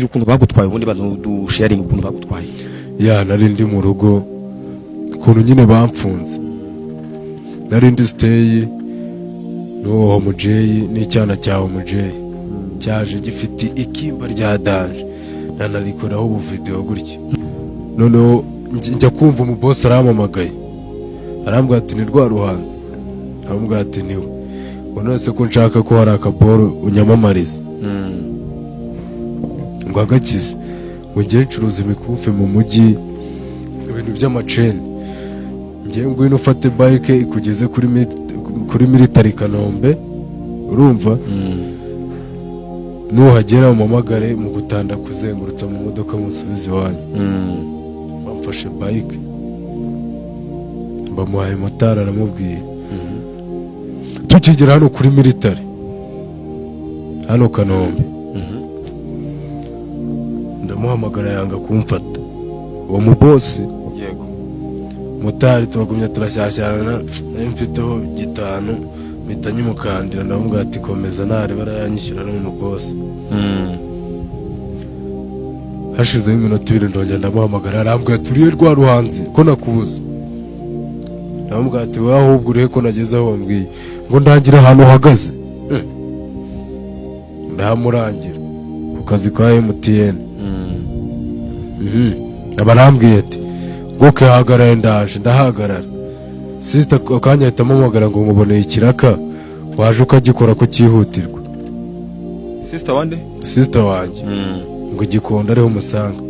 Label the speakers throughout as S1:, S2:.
S1: ukuntu bagutwaye ubundi bantu sharing ukuntu bagutwaye.
S2: Ya nari ndi mu rugo ukuntu nyine bamfunze, nari ndi stay n'uwo mujeyi n'icyana cyawe mujeyi cyaje gifite ikimba rya danje nanarikoraho ubu video gutya. Noneho njya kumva umu boss arampamagaye arambwira ati ni rwa Ruhanzi, arambwira ati niwe nonese ko nshaka ko hari akaboro unyamamariza ngo agakize ngo ngiye ncuruza imikufi mu mujyi ibintu by'amaceni, ngiye ngwino ufate bike ikugeze kuri military Kanombe urumva nuhagera umamagare mu gutanda kuzengurutsa mu modoka musubize iwanyu. Bamfashe bike bamuhaye motari aramubwiye tukigera hano kuri military hano Kanombe ndamuhamagara yanga kumfata uwo mubosi motari turagumya turashyashyana mfiteho gitanu mpita nyimukandira ndavuga ati komeza nare barayanyishyura n'umubosi. Hashizeho iminota 2 ndongera ndamuhamagara arambwira turiye rwa Ruhanzi ko nakubuze, ndavuga ati wowe ahubwo urihe ko nageze aho wambwiye ngo ndangira ahantu uhagaze. Ndahamurangira ku kazi ka MTN. Abarambwiye ati goke hagarara ndaje ndahagarara. Sister akanya ahita ampamagara ngo nkuboneye ikiraka waje ukagikora ko cyihutirwa.
S1: Sister wande?
S2: Sister wanjye ngo Gikondo ariho musanga.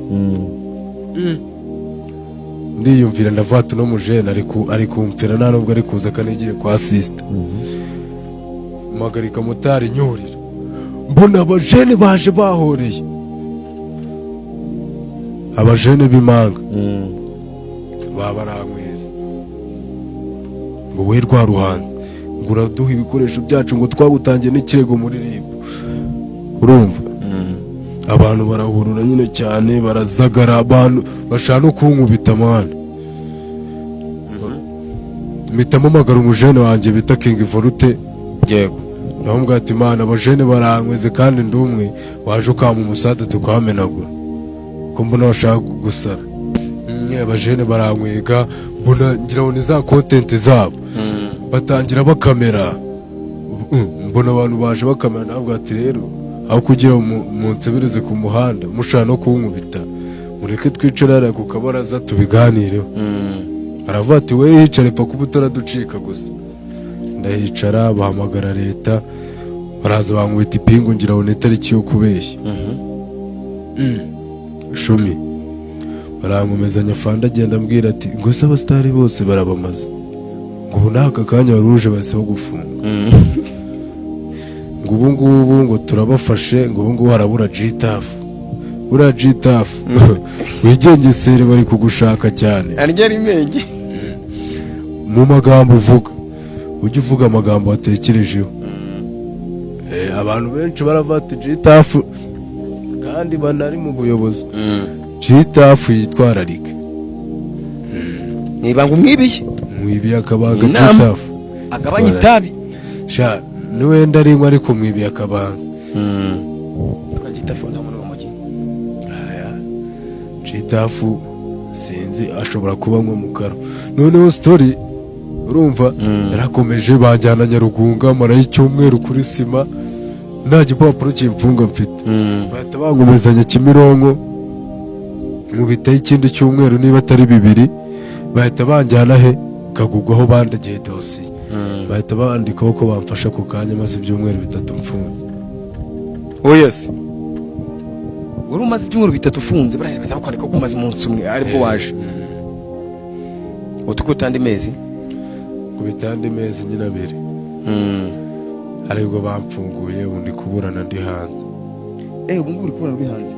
S2: Ndiyumvira ndavata no mujene ari kumfira nta nubwo ari kuza kanigire kwa sister. Magarika motari nyurira mbona abajene baje bahoreye, abajene b'imanga babaramwiza ngo we rwa Ruhanzi ngo uraduha ibikoresho byacu ngo twagutangiye n'ikirego muri RIB. Urumva abantu barahurura nyine cyane barazagara, abantu bashaka no kunkubita mwana. Mpitamo magara umujene wanjye bita King Volute.
S1: Yego
S2: ndamubwira ati mana abajene barankweze kandi ndumwe waje ukama umusada tukamenagura ko mbona bashaka gusara. Abajene barankwega mbona ngira ngo ni za content zabo batangira bakamera, mbona abantu baje bakamera. Nabwo ati rero aho kugira mu nsebireze ku muhanda mushaka no kunkubita mureke twicarara ku kabaraza tubiganireho. Aravuga ati we hicare pfa kuba utaraducika gusa. Ndahicara bahamagara leta baraza bankubita ipingu ngira ngo n'itariki yo kubeshya. Shumi barankomezanya fanda agenda ambwira ati ngo se abasitari bose barabamaze ngo ubu n'aka kanya waruje basiho gufunga ngo ubu ngubu ngo turabafashe ngo ubu ngubu harabura G-Tough ura G-Tough wigengesere bari kugushaka cyane
S1: arya rimenge
S2: mu magambo uvuga ujye uvuga amagambo watekerejeho. Abantu benshi baravata G-Tough kandi banari mu buyobozi. G-Tough yitwararika
S1: niba ngo
S2: mwibiye akabanga G-Tough
S1: agabanya itabi
S2: sha niwenda rimwe ariko mwibiye akabanga
S1: G-Tough nta muntu bamugi.
S2: G-Tough sinzi ashobora kuba nko mukaro. Noneho story urumva yarakomeje bajyana Nyarugunga marayo icyumweru kuri sima nta gipapuro cy'imfunga mfite. Bahita bangomezanya Kimironko mu biteye ikindi cyumweru niba atari 2 bahita banjyana he Kagugwaho bandegeye dosiye. Bahita bandikaho ko bamfasha ku kanya maze ibyumweru 3 mfunze.
S1: Yes uri umaze ibyumweru 3 ufunze bahita bakwandika ko umaze umunsi umwe ariko waje utukutandi mezi
S2: ku bitandi mezi nyina 2 aribwo bamfunguye ubundi kuburana ndi hanze.
S1: Ubu ngubu uri kuburana uri hanze.